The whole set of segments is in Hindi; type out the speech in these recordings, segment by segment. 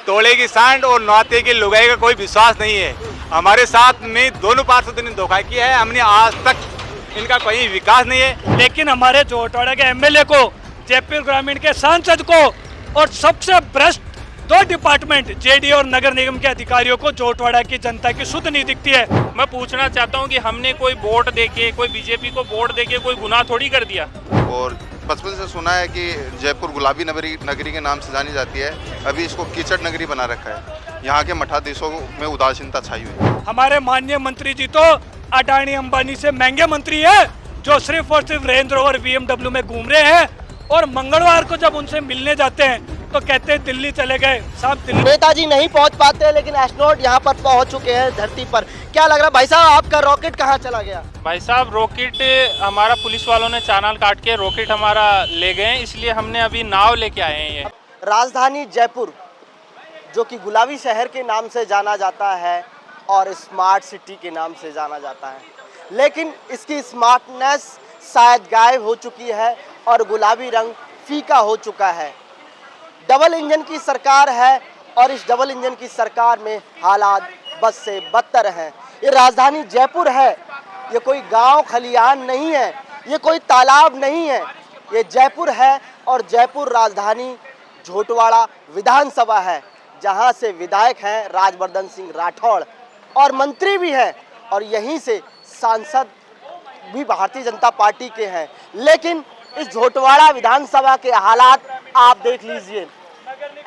तोड़े की सांड और नौते की लुगाई का कोई विश्वास नहीं है। हमारे साथ में दोनों पार्षदों ने धोखा किया है। हमने आज तक इनका कोई विकास नहीं है। लेकिन हमारे जोटवाड़ा के एमएलए को, जयपुर ग्रामीण के सांसद को और सबसे भ्रष्ट 2 डिपार्टमेंट जेडी और नगर निगम के अधिकारियों को जोटवाड़ा की जनता की सुध नहीं दिखती है। मैं पूछना चाहता हूं कि हमने कोई वोट देके, कोई बीजेपी को वोट देके कोई गुनाह थोड़ी कर दिया। और बचपन से सुना है कि जयपुर गुलाबी नगरी के नाम से जानी जाती है। अभी इसको कीचड़ नगरी बना रखा है। यहाँ के मठाधीशों में उदासीनता छाई हुई है। हमारे माननीय मंत्री जी तो अडानी अंबानी से महंगे मंत्री है, जो सिर्फ और सिर्फ रेंज रोवर BMW में घूम रहे हैं। और मंगलवार को जब उनसे मिलने जाते हैं तो कहते हैं दिल्ली चले गए। साहब दिल्ली नेताजी नहीं पहुंच पाते, लेकिन एस्ट्रोनॉट यहाँ पर पहुंच चुके हैं धरती पर। क्या लग रहा है भाई साहब, आपका रॉकेट कहाँ चला गया? भाई साहब, रॉकेट हमारा पुलिस वालों ने चालान काट के रॉकेट हमारा ले गए, इसलिए हमने अभी नाव लेके आए हैं। ये राजधानी जयपुर, जो कि गुलाबी शहर के नाम से जाना जाता है और स्मार्ट सिटी के नाम से जाना जाता है, लेकिन इसकी स्मार्टनेस शायद गायब हो चुकी है और गुलाबी रंग फीका हो चुका है। डबल इंजन की सरकार है और इस डबल इंजन की सरकार में हालात बद से बदतर हैं। ये राजधानी जयपुर है, ये कोई गांव खलियान नहीं है, ये कोई तालाब नहीं है, ये जयपुर है। और जयपुर राजधानी झोटवाड़ा विधानसभा है, जहां से विधायक हैं राजवर्धन सिंह राठौड़ और मंत्री भी हैं, और यहीं से सांसद भी भारतीय जनता पार्टी के हैं। लेकिन इस झोटवाड़ा विधानसभा के हालात आप देख लीजिए।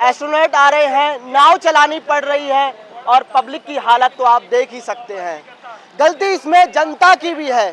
एस्ट्रोनॉट आ रहे हैं, नाव चलानी पड़ रही है और पब्लिक की हालत तो आप देख ही सकते हैं। गलती इसमें जनता की भी है।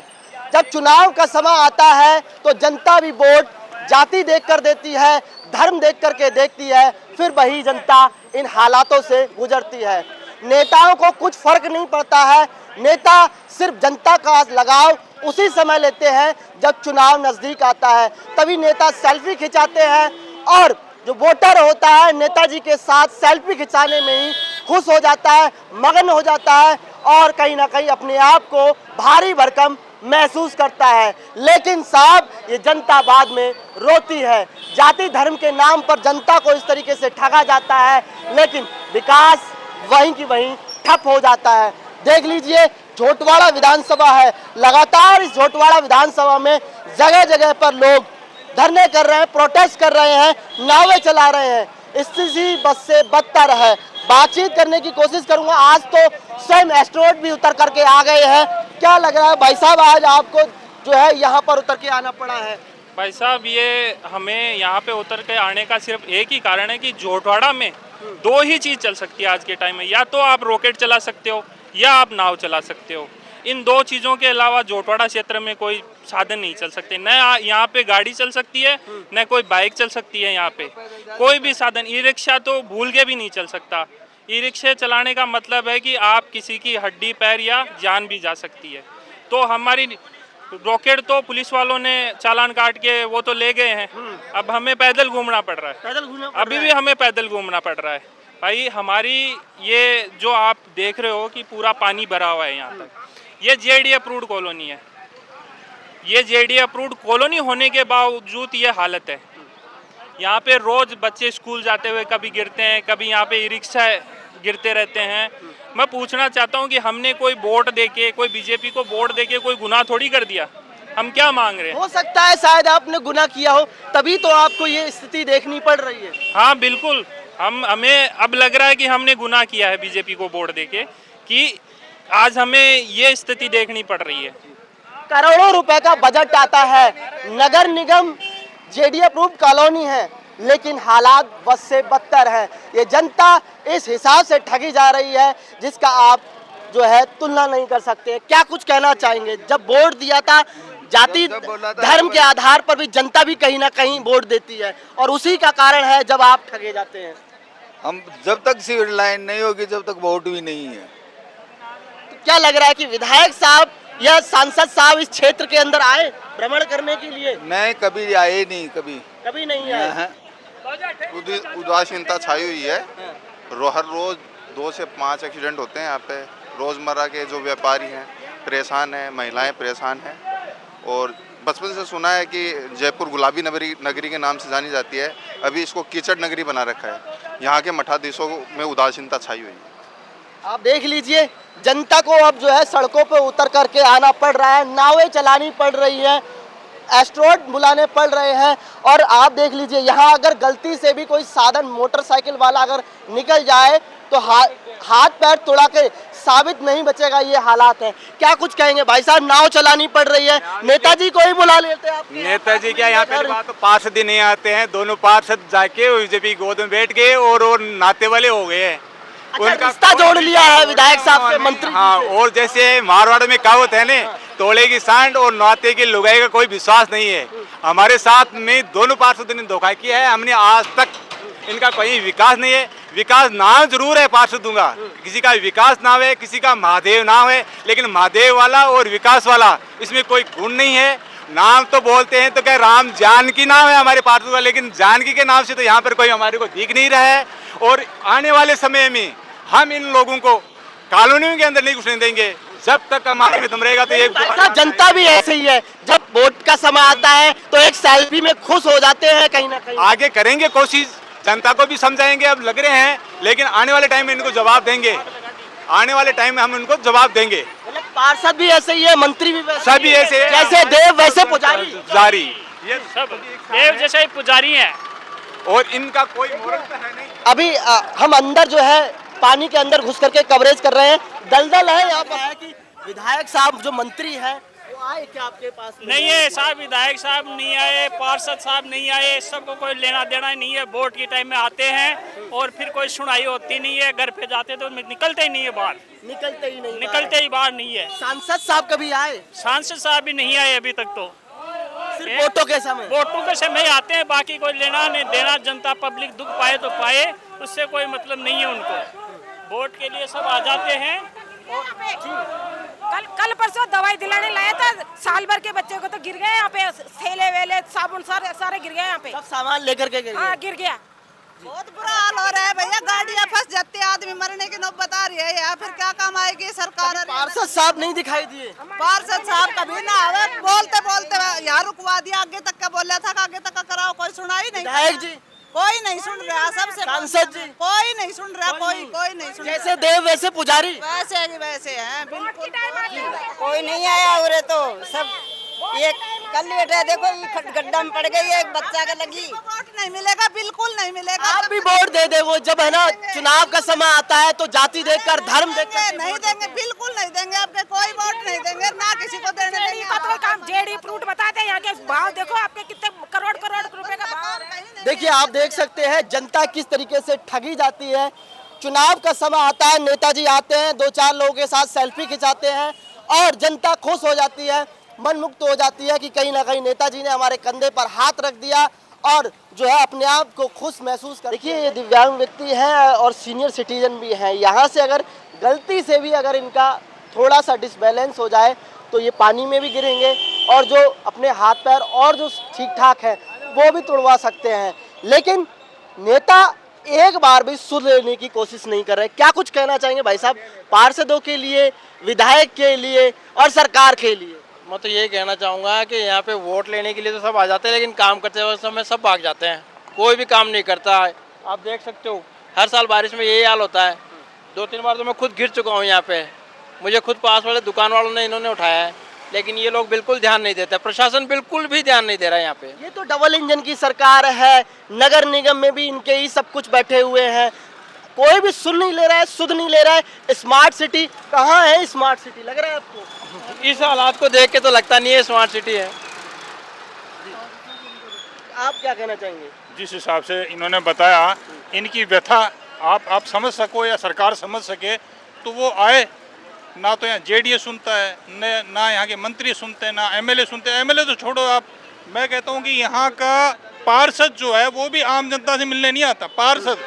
जब चुनाव का समय आता है तो जनता भी वोट जाति देखकर देती है, धर्म देख करके देखती है, फिर वही जनता इन हालातों से गुजरती है। नेताओं को कुछ फर्क नहीं पड़ता है। नेता सिर्फ जनता का लगाव उसी समय लेते हैं जब चुनाव नजदीक आता है, तभी नेता सेल्फी खिंचाते हैं। और जो वोटर होता है नेताजी के साथ सेल्फी खिंचाने में ही खुश हो जाता है, मगन हो जाता है और कहीं ना कहीं अपने आप को भारी भरकम महसूस करता है। लेकिन साहब, ये जनता बाद में रोती है। जाति धर्म के नाम पर जनता को इस तरीके से ठगा जाता है, लेकिन विकास वहीं की वहीं ठप हो जाता है। देख लीजिए, झोटवाड़ा विधानसभा है। लगातार इस झोटवाड़ा विधानसभा में जगह जगह पर लोग धरने कर रहे हैं, प्रोटेस्ट कर रहे हैं, नावें चला रहे हैं। स्थिति बस से बदतर है। बातचीत करने की कोशिश करूंगा। आज तो स्वयं एस्ट्रोनॉट भी उतर करके आ गए हैं। क्या लग रहा है भाई साहब, आज आपको जो है यहाँ पर उतर के आना पड़ा है? भाई साहब, ये हमें यहाँ पे उतर के आने का सिर्फ एक ही कारण है कि झोटवाड़ा में 2 ही चीज़ चल सकती है आज के टाइम में। या तो आप रॉकेट चला सकते हो या आप नाव चला सकते हो। इन 2 चीज़ों के अलावा झोटवाड़ा क्षेत्र में कोई साधन नहीं चल सकते। न यहाँ पे गाड़ी चल सकती है, न कोई बाइक चल सकती है। यहाँ पे कोई भी साधन, ई रिक्शा तो भूल के भी नहीं चल सकता। ई रिक्शे चलाने का मतलब है कि आप किसी की हड्डी, पैर या जान भी जा सकती है। तो हमारी रॉकेट तो पुलिस वालों ने चालान काट के वो तो ले गए हैं, अब हमें पैदल घूमना पड़ रहा है। पैदल घूमना अभी भी हमें पैदल घूमना पड़ रहा है। भाई, हमारी ये जो आप देख रहे हो कि पूरा पानी भरा हुआ है यहाँ तक, ये जेडी अप्रूव्ड कॉलोनी है। ये जेडी अप्रूव्ड कॉलोनी होने के बावजूद ये हालत है। यहाँ पे रोज बच्चे स्कूल जाते हुए कभी गिरते हैं, कभी यहाँ पे ई रिक्शा गिरते रहते हैं। मैं पूछना चाहता हूँ कि हमने कोई वोट देके, कोई बीजेपी को वोट देके कोई गुनाह थोड़ी कर दिया। हम क्या मांग रहे हैं? हो सकता है शायद आपने गुनाह किया हो, तभी तो आपको ये स्थिति देखनी पड़ रही है। हाँ बिल्कुल, हमें अब लग रहा है कि हमने गुनाह किया है बीजेपी को वोट देके, कि आज हमें ये स्थिति देखनी पड़ रही है। करोड़ों रुपए का बजट आता है, नगर निगम जेडी अप्रूव्ड कॉलोनी है, लेकिन हालात बस से बदतर है। ये जनता इस हिसाब से ठगी जा रही है जिसका आप जो है तुलना नहीं कर सकते। क्या कुछ कहना चाहेंगे? जब वोट दिया था, जाति धर्म के आधार पर भी जनता भी कहीं ना कहीं वोट देती है, और उसी का कारण है जब आप ठगे जाते हैं। हम जब तक सिविल लाइन नहीं होगी जब तक वोट भी नहीं है। तो क्या लग रहा है कि विधायक साहब या सांसद साहब इस क्षेत्र के अंदर आए भ्रमण करने के लिए? नहीं, कभी आए नहीं, कभी नहीं आए। उदासीनता छाई हुई है। हर रोज 2 से 5 एक्सीडेंट होते हैं यहाँ पे। रोजमर्रा के जो व्यापारी हैं परेशान हैं, महिलाएं परेशान हैं, और बचपन से सुना है कि जयपुर गुलाबी नगरी के नाम से जानी जाती है। अभी इसको कीचड़ नगरी बना रखा है। यहाँ के मठाधीशों में उदासीनता छाई हुई है। आप देख लीजिए, जनता को अब जो है सड़कों पे उतर करके आना पड़ रहा है, नावें चलानी पड़ रही है, एस्ट्रोट बुलाने पड़ रहे हैं। और आप देख लीजिए, यहाँ अगर गलती से भी कोई साधन मोटरसाइकिल वाला अगर निकल जाए तो हाथ पैर तोड़ा के साबित नहीं बचेगा। ये हालात है। क्या कुछ कहेंगे भाई साहब? नाव चलानी पड़ रही है, नेताजी को ही बुला लेते हैं आपके। नेताजी क्या यहाँ पे बात तो पार्षद ही नहीं आते हैं। दोनों पार्षद जाके बीजेपी गोद में बैठ गए और नाते वाले हो गए हैं। अच्छा, रिश्ता जोड़ लिया है विधायक साहब से मंत्री। हाँ, और जैसे मारवाड़ में कहावत है ना, तोड़े की सांड और नाते की लुगाई का कोई विश्वास नहीं है। हमारे साथ में दोनों पार्षदों ने धोखा किया है। हमने आज तक इनका कोई विकास नहीं है। विकास नाम जरूर है पार्षदों का, किसी का विकास नाम है, किसी का महादेव नाम है, लेकिन महादेव वाला और विकास वाला इसमें कोई गुण नहीं है। नाम तो बोलते हैं तो क्या राम जानकी नाम है हमारे पार्षद का, लेकिन जानकी के नाम से तो यहाँ पर कोई हमारे को दिख नहीं रहा है। और आने वाले समय में हम इन लोगों को कॉलोनियों के अंदर नहीं घुसने देंगे जब तक हमारे में दम रहेगा। तो एक जनता भी ऐसे ही है, जब वोट का समय आता है तो एक सेल्फी में खुश हो जाते हैं कहीं ना कहीं। आगे करेंगे कोशिश, जनता को भी समझाएंगे, अब लग रहे हैं, लेकिन आने वाले टाइम में इनको जवाब देंगे। आने वाले टाइम में हम इनको जवाब देंगे। पार्षद भी ऐसे ही है, मंत्री भी वैसे सभी ऐसे हैं। जैसे देव वैसे पुजारी। जारी ये सब देव जैसे ही पुजारी हैं। और इनका कोई मोरल तो है नहीं। अभी हम अंदर जो है पानी के अंदर घुस करके कवरेज कर रहे हैं। दलदल है यहाँ पर है कि विधायक साहब जो मंत्री है वो आए क्या आपके पास? नहीं है साहब, विधायक साहब नहीं आए, पार्षद साहब नहीं आए, सबको कोई लेना देना नहीं है। वोट के टाइम में आते हैं और फिर कोई सुनाई होती नहीं है। घर पे जाते तो निकलते ही नहीं है बाहर, निकलते ही बाहर नहीं है। सांसद साहब कभी आए? सांसद साहब भी नहीं आए अभी तक। तो सिर्फ वोटों के समय आते हैं, बाकी कोई लेना नहीं देना। जनता पब्लिक दुख पाए तो पाए, उससे कोई मतलब नहीं है उनको। वोट के लिए सब आ जाते हैं। कल परसों दवाई दिलाने लाया था, साल भर के बच्चे को तो गिर गए यहाँ पे, थैले वेले साबुन सारे गिर गए यहाँ पे, सब सामान लेकर के गिर गए। गिर गया। बहुत बुरा हाल हो रहा है भैया, गाड़ियाँ फंस जाती है, आदमी मरने की नौबत आ रही है। यहाँ फिर क्या काम आएगी सरकार? पार्षद साहब नहीं दिखाई दिए। पार्षद साहब कभी ना आवे, बोलते बोलते यहाँ रुकवा दिया, आगे तक का बोला था, आगे तक का कराओ, कोई सुनाई नहीं। विधायक जी कोई नहीं सुन रहा, सबसे सांसद जी कोई नहीं सुन रहा, कोई नहीं सुन रहा। जैसे देव वैसे पुजारी। वैसे हैं बिल्कुल। कोई नहीं आया उरे तो सब ये कल लेट है। देखो ये गड्ढा में पड़ गई है, एक बच्चा का लगी। वोट नहीं मिलेगा, बिल्कुल नहीं मिलेगा। आप भी वोट दे दे, वो जब है ना चुनाव का समय आता है तो जाति देखकर धर्म देखकर नहीं देंगे, बिल्कुल नहीं देंगे। आपके कोई वोट नहीं देंगे, ना किसी को देने देंगे। काम जेडी फ्रूट बताते हैं, यहाँ के भाव देखो, आपके कितने करोड़ रुपए का भाव है। देखिए, आप देख सकते हैं जनता किस तरीके से ठगी जाती है। चुनाव का समय आता है, नेताजी आते हैं, 2-4 लोगों के साथ सेल्फी खिंचाते हैं और जनता खुश हो जाती है, मन मुक्त हो जाती है कि कहीं ना कहीं नेताजी ने हमारे कंधे पर हाथ रख दिया और जो है अपने आप को खुश महसूस कर। देखिए, ये दिव्यांग व्यक्ति हैं और सीनियर सिटीजन भी हैं। यहाँ से अगर गलती से भी अगर इनका थोड़ा सा डिसबैलेंस हो जाए तो ये पानी में भी गिरेंगे और जो अपने हाथ पैर और जो ठीक ठाक है वो भी तोड़वा सकते हैं। लेकिन नेता एक बार भी सुध लेने की कोशिश नहीं कर रहे। क्या कुछ कहना चाहेंगे भाई साहब, पार्षदों के लिए, विधायक के लिए और सरकार के लिए? मैं तो ये कहना चाहूँगा कि यहाँ पे वोट लेने के लिए तो सब आ जाते हैं, लेकिन काम करते हुए समय सब भाग जाते हैं। कोई भी काम नहीं करता है। आप देख सकते हो हर साल बारिश में यही हाल होता है। 2-3 बार तो मैं खुद गिर चुका हूँ यहाँ पे। मुझे खुद पास वाले दुकान वालों ने इन्होंने उठाया है, लेकिन ये लोग बिल्कुल ध्यान नहीं देते। प्रशासन बिल्कुल भी ध्यान नहीं दे रहा है यहाँ पे। ये तो डबल इंजन की सरकार है, नगर निगम में भी इनके ही सब कुछ बैठे हुए हैं, कोई भी सुन नहीं ले रहा है, सुध नहीं ले रहा है। स्मार्ट सिटी कहाँ है? स्मार्ट सिटी लग रहा है आपको? इस हालात को देख के तो लगता नहीं है स्मार्ट सिटी है। आप क्या कहना चाहेंगे? जिस हिसाब से इन्होंने बताया, इनकी व्यथा आप समझ सको या सरकार समझ सके तो वो आए। ना तो यहाँ जेडीए सुनता है, ना यहाँ के मंत्री सुनते हैं, ना एमएलए सुनते हैं। एमएलए तो छोड़ो आप, मैं कहता हूँ कि यहाँ का पार्षद जो है वो भी आम जनता से मिलने नहीं आता। पार्षद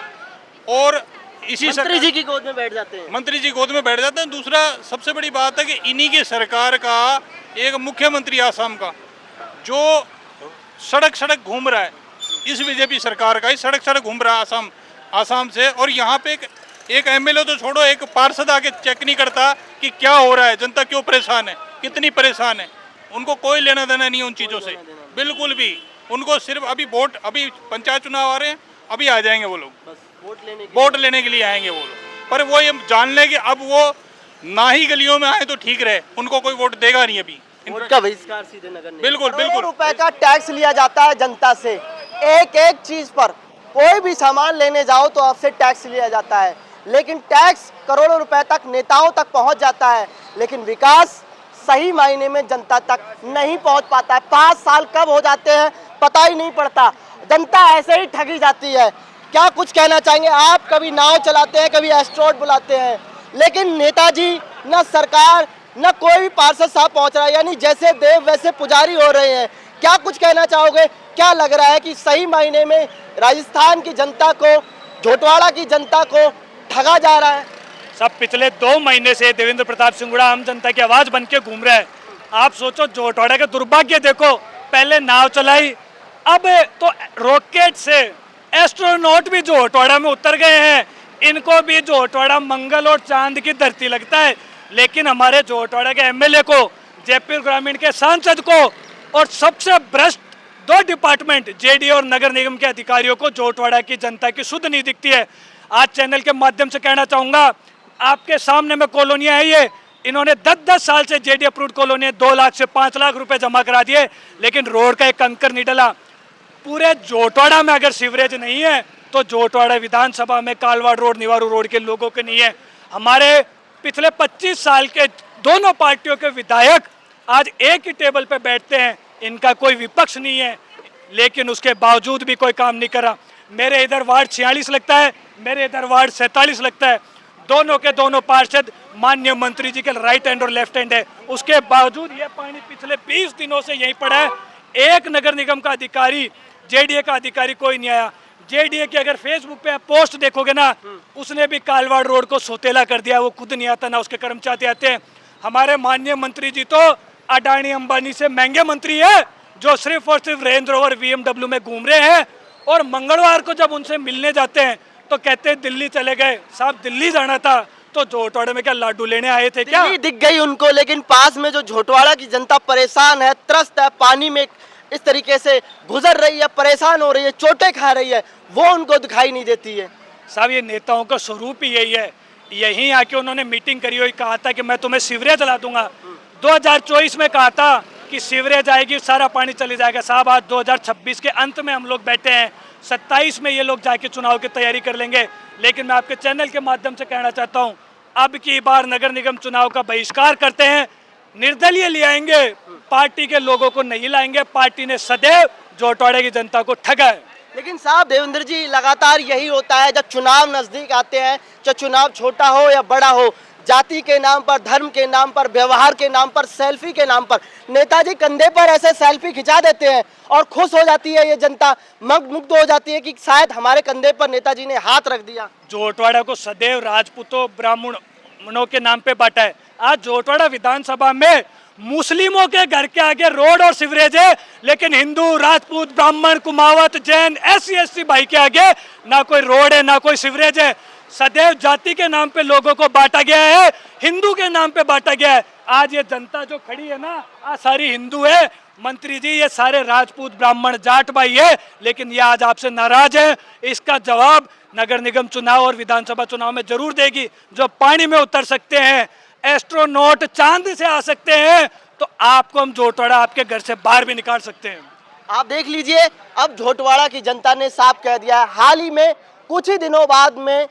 और इसी मंत्री जी की गोद में बैठ जाते हैं। मंत्री जी गोद में बैठ जाते हैं। दूसरा सबसे बड़ी बात है कि इन्हीं की सरकार का एक मुख्यमंत्री आसाम का जो सड़क घूम रहा है, इस बीजेपी सरकार का ही सड़क घूम रहा है आसाम से। और यहाँ पे एक एमएलए तो छोड़ो, एक पार्षद आके चेक नहीं करता कि क्या हो रहा है, जनता क्यों परेशान है, कितनी परेशान है। उनको कोई लेना देना नहीं है उन चीज़ों से, बिल्कुल भी। उनको सिर्फ अभी वोट, अभी पंचायत चुनाव आ रहे हैं, अभी आ जाएंगे वो लोग, वोट लेने के लिए आएंगे वो लोग। पर वो ये जान लें कि अब वो ना ही गलियों में आए तो ठीक रहे, उनको कोई वोट देगा नहीं अभी। वोट का बहिष्कार सीधे नगर निगम। बिल्कुल करोड़ों बिल्कुल। रुपए का टैक्स लिया जाता है जनता से, एक एक चीज पर, कोई भी सामान लेने जाओ तो आपसे टैक्स लिया जाता है, लेकिन टैक्स करोड़ों रुपए तक नेताओं तक पहुंच जाता है, लेकिन विकास सही मायने में जनता तक नहीं पहुंच पाता है। 5 साल कब हो जाते हैं पता ही नहीं पड़ता, जनता ऐसे ही ठगी जाती है। क्या कुछ कहना चाहेंगे आप? कभी नाव चलाते हैं, कभी एस्ट्रोट बुलाते हैं, लेकिन नेताजी न सरकार न कोई भी पार्षद साहब पहुंच रहा है, यानी जैसे देव वैसे पुजारी हो रहे हैं। क्या कुछ कहना चाहोगे? क्या लग रहा है कि सही मायने में राजस्थान की जनता को, झोटवाड़ा की जनता को ठगा जा रहा है? सब पिछले 2 महीने से देवेंद्र प्रताप सिंह हुड्डा आम जनता की आवाज बन के घूम रहा है। आप सोचो झोटवाड़ा का दुर्भाग्य देखो, पहले नाव चलाई, अब तो रॉकेट से एस्ट्रोनॉट भी झोटवाड़ा में उतर गए हैं। इनको भी झोटवाड़ा मंगल और चांद की धरती लगता है, लेकिन हमारे झोटवाड़ा के एमएलए को, जयपुर ग्रामीण के सांसद को और सबसे भ्रष्ट 2 डिपार्टमेंट जेडीए और नगर निगम के अधिकारियों को झोटवाड़ा की जनता की सुध नहीं दिखती है। आज चैनल के माध्यम से कहना चाहूंगा, आपके सामने में कॉलोनियां है ये, इन्होंने 10-10 साल से जेडी अप्रूव्ड कॉलोनी 2 लाख से 5 लाख रुपए जमा करा दिए, लेकिन रोड का एक कंकर नहीं डला। पूरे झोटवाड़ा में अगर सीवरेज नहीं है तो झोटवाड़ा विधानसभा में कालवाड़ रोड, निवारू रोड के लोगों के नहीं है। हमारे पिछले 25 साल के दोनों पार्टियों के विधायक आज एक ही टेबल पे बैठते हैं, इनका कोई विपक्ष नहीं है, लेकिन उसके बावजूद भी कोई काम नहीं करा। मेरे इधर वार्ड 46 लगता है, मेरे इधर वार्ड 47 लगता है, दोनों के दोनों पार्षद माननीय मंत्री जी के राइट हैंड और लेफ्ट हैंड है। उसके बावजूद ये पानी पिछले 20 दिनों से यहीं पड़ा है। एक नगर निगम का अधिकारी, जेडीए का अधिकारी कोई नहीं आया। जेडीए की अगर फेसबुक पे आप पोस्ट देखोगे ना, उसने भी कालवाड़ रोड को सोतेला कर दिया, वो खुद नहीं आता, ना उसके कर्मचारी आते हैं। हमारे माननीय मंत्री जी तो अडानी अंबानी से महंगे मंत्री है, जो सिर्फ और सिर्फ रेंज रोवर BMW में घूम रहे हैं, और मंगलवार को जब उनसे मिलने जाते हैं तो कहते हैं दिल्ली चले गए। साहब दिल्ली जाना था तो झोटवाड़ा में क्या लाडू लेने आए थे क्या? दिल्ली दिख गई उनको, लेकिन पास में जो झोटवाड़ा की जनता परेशान है, त्रस्त है, पानी में इस तरीके से गुजर रही है, परेशान हो रही है, चोटें खा रही है, वो उनको दिखाई नहीं देती है। साहब ये नेताओं का स्वरूप ही यही है। यहीं आके उन्होंने मीटिंग करी हुई, कहा था कि मैं तुम्हें सीवरेज ला दूंगा। 2024 में कहा था कि सीवरेज आएगी, सारा पानी चले जाएगा। साहब आज 2026 के अंत में हम लोग बैठे हैं, 27 में ये लोग जाके चुनाव की तैयारी कर लेंगे। लेकिन मैं आपके चैनल के माध्यम से कहना चाहता हूँ, अब की बार नगर निगम चुनाव का बहिष्कार करते हैं, निर्दलीय ले आएंगे, पार्टी के लोगों को नहीं लाएंगे। पार्टी ने सदैव झोटवाड़े की जनता को ठगा है। लेकिन साहब देवेंद्र जी, लगातार यही होता है जब चुनाव नजदीक आते हैं, चाहे चुनाव छोटा हो या बड़ा हो, जाति के नाम पर, धर्म के नाम पर, व्यवहार के नाम पर, सेल्फी के नाम पर नेताजी कंधे पर ऐसे सेल्फी खिंचा देते हैं और खुश हो जाती है ये जनता, मुग्ध हो जाती है कि शायद हमारे कंधे पर नेताजी ने हाथ रख दिया। झोटवाड़ा को सदैव राजपूतों ब्राह्मणों के नाम पे बांटा है। आज झोटवाड़ा विधानसभा में मुस्लिमों के घर के आगे रोड और सीवरेज है, लेकिन हिंदू, राजपूत, ब्राह्मण, कुमावत, जैन, SC भाई के आगे ना कोई रोड है, ना कोई सीवरेज है। सदैव जाति के नाम पे लोगों को बांटा गया है, हिंदू के नाम पे बांटा गया है। आज ये जनता जो खड़ी है ना, आज सारी हिंदू है। मंत्री जी ये सारे राजपूत, ब्राह्मण, जाट भाई है, लेकिन ये आज आपसे नाराज है। इसका जवाब नगर निगम चुनाव और विधानसभा चुनाव में जरूर देगी। जो पानी में उतर सकते हैं, एस्ट्रोनॉट चांद से आ सकते हैं, तो आपको हम झोटवाड़ा आपके घर से बाहर भी निकाल सकते हैं। आप देख लीजिए, अब झोटवाड़ा की जनता ने साफ कह दिया है। हाल ही में कुछ ही दिनों बाद में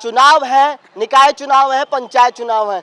चुनाव है, निकाय चुनाव है, पंचायत चुनाव है,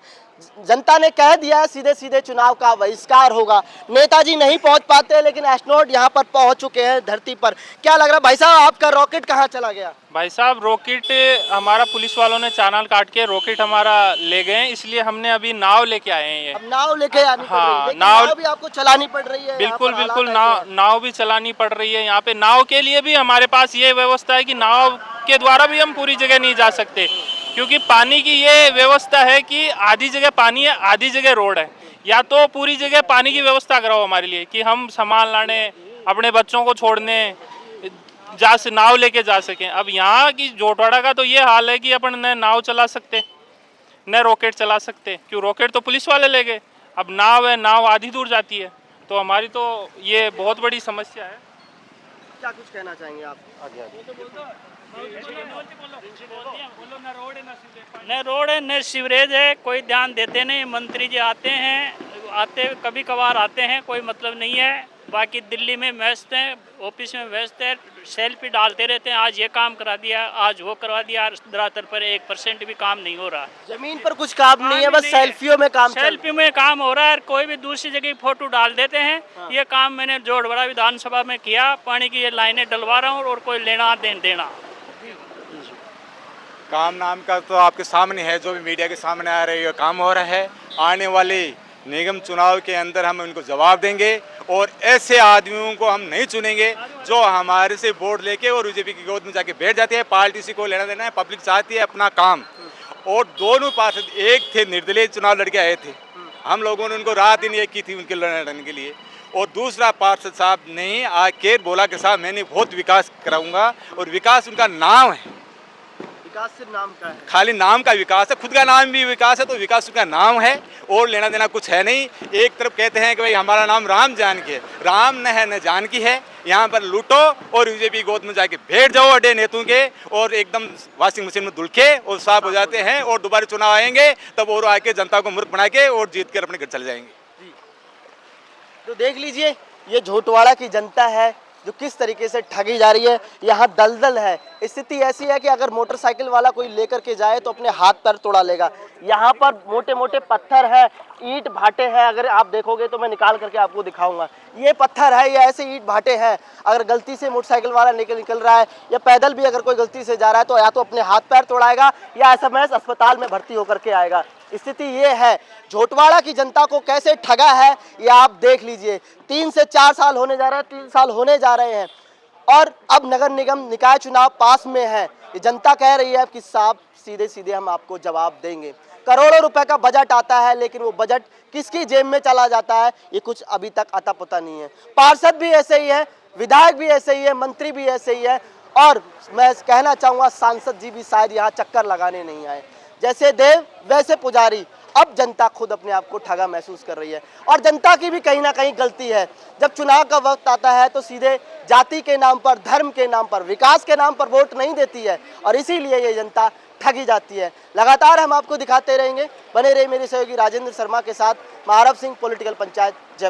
जनता ने कह दिया है सीधे सीधे चुनाव का बहिष्कार होगा। नेताजी नहीं पहुंच पाते, लेकिन एस्ट्रोनॉट यहां पर पहुंच चुके हैं धरती पर। क्या लग रहा है भाई साहब, आपका रॉकेट कहां चला गया? भाई साहब रॉकेट हमारा पुलिस वालों ने चालान काट के रॉकेट हमारा ले गए, इसलिए हमने अभी नाव लेके आए हैं। ये अब नाव लेके आनी पड़ रही है, लेकिन नाव भी आपको चलानी पड़ रही है। बिल्कुल बिल्कुल, नाव भी चलानी पड़ रही है। यहाँ पे नाव के लिए भी हमारे पास ये व्यवस्था है कि नाव के द्वारा भी हम पूरी जगह नहीं जा सकते, क्योंकि पानी की ये व्यवस्था है कि आधी जगह पानी है, आधी जगह रोड है। या तो पूरी जगह पानी की व्यवस्था कराओ हमारे लिए कि हम सामान लाने, अपने बच्चों को छोड़ने नाव लेके जा सकें। अब यहाँ की झोटवाड़ा का तो ये हाल है कि अपन न नाव चला सकते, न रॉकेट चला सकते, क्यों रॉकेट तो पुलिस वाले ले गए। अब नाव है, नाव आधी दूर जाती है, तो हमारी तो ये बहुत बड़ी समस्या है। क्या कुछ कहना चाहेंगे आप? आगे न रोड है न सीवरेज है, कोई ध्यान देते नहीं। मंत्री जी आते कभी कभार आते हैं, कोई मतलब नहीं है। बाकी दिल्ली में व्यस्त हैं, ऑफिस में व्यस्त है, सेल्फी डालते रहते हैं। आज ये काम करा दिया, आज वो करवा दिया। धरातल पर 1% भी काम नहीं हो रहा। जमीन पर कुछ काम नहीं है, बस सेल्फियों में काम सेल्फी में काम हो रहा है। कोई भी दूसरी जगह फोटो डाल देते हैं। ये काम मैंने जोड़वाड़ा विधानसभा में किया, पानी की ये लाइनें डलवा रहा हूँ और कोई लेना देना। काम नाम का तो आपके सामने है, जो भी मीडिया के सामने आ रही है काम हो रहा है। आने वाले निगम चुनाव के अंदर हम उनको जवाब देंगे और ऐसे आदमियों को हम नहीं चुनेंगे जो हमारे से वोट लेके और बीजेपी की गोद में जाके बैठ जाते हैं। पार्टी से कोई लेना देना है, पब्लिक चाहती है अपना काम। और दोनों पार्षद एक थे, निर्दलीय चुनाव लड़के आए थे, हम लोगों ने उनको रात दिन एक की थी उनके लड़ने के लिए। और दूसरा पार्षद साहब ने आके बोला कि साहब मैंने बहुत विकास कराऊंगा, और विकास उनका नाम है, विकास सिर्फ नाम का है, खाली नाम का विकास है, खुद का नाम भी विकास है, तो विकास उनका नाम है और लेना देना कुछ है नहीं। एक तरफ कहते हैं कि भाई हमारा नाम राम जानकी है, राम न है न जानकी है। यहाँ पर लूटो और बीजेपी गोद में जाके बैठ जाओ अड्डे नेतों के, और एकदम वॉशिंग मशीन में धुल के और साफ हो जाते हैं। और दोबारा चुनाव आएंगे तब और आके जनता को मूर्ख बना के और जीत कर अपने घर चले जाएंगे। तो देख लीजिए ये झोटवाड़ा की जनता है जो किस तरीके से ठगी जा रही है। यहाँ दलदल है, स्थिति ऐसी है कि अगर मोटरसाइकिल वाला कोई लेकर के जाए तो अपने हाथ पैर तोड़ा लेगा। यहाँ पर मोटे मोटे पत्थर है, ईंट भाटे हैं। अगर आप देखोगे तो मैं निकाल करके आपको दिखाऊंगा, ये पत्थर है, ये ऐसे ईंट भाटे हैं। अगर गलती से मोटरसाइकिल वाला निकल रहा है या पैदल भी अगर कोई गलती से जा रहा है तो या तो अपने हाथ पैर तोड़ाएगा या SMS अस्पताल में भर्ती होकर के आएगा। स्थिति ये है, झोटवाड़ा की जनता को कैसे ठगा है ये आप देख लीजिए। 3 से 4 साल होने जा रहे हैं, 3 साल होने जा रहे हैं और अब नगर निगम निकाय चुनाव पास में है। ये जनता कह रही है कि साहब सीधे सीधे हम आपको जवाब देंगे। करोड़ों रुपए का बजट आता है, लेकिन वो बजट किसकी जेब में चला जाता है ये कुछ अभी तक अता पता नहीं है। पार्षद भी ऐसे ही है, विधायक भी ऐसे ही है, मंत्री भी ऐसे ही है, और मैं कहना चाहूँगा सांसद जी भी शायद यहाँ चक्कर लगाने नहीं आए। जैसे देव वैसे पुजारी। अब जनता खुद अपने आप को ठगा महसूस कर रही है और जनता की भी कहीं ना कहीं गलती है। जब चुनाव का वक्त आता है तो सीधे जाति के नाम पर, धर्म के नाम पर, विकास के नाम पर वोट नहीं देती है और इसीलिए ये जनता ठगी जाती है। लगातार हम आपको दिखाते रहेंगे, बने रहे मेरे सहयोगी राजेंद्र शर्मा के साथ। महारव सिंह, पॉलिटिकल पंचायत, जयपुर।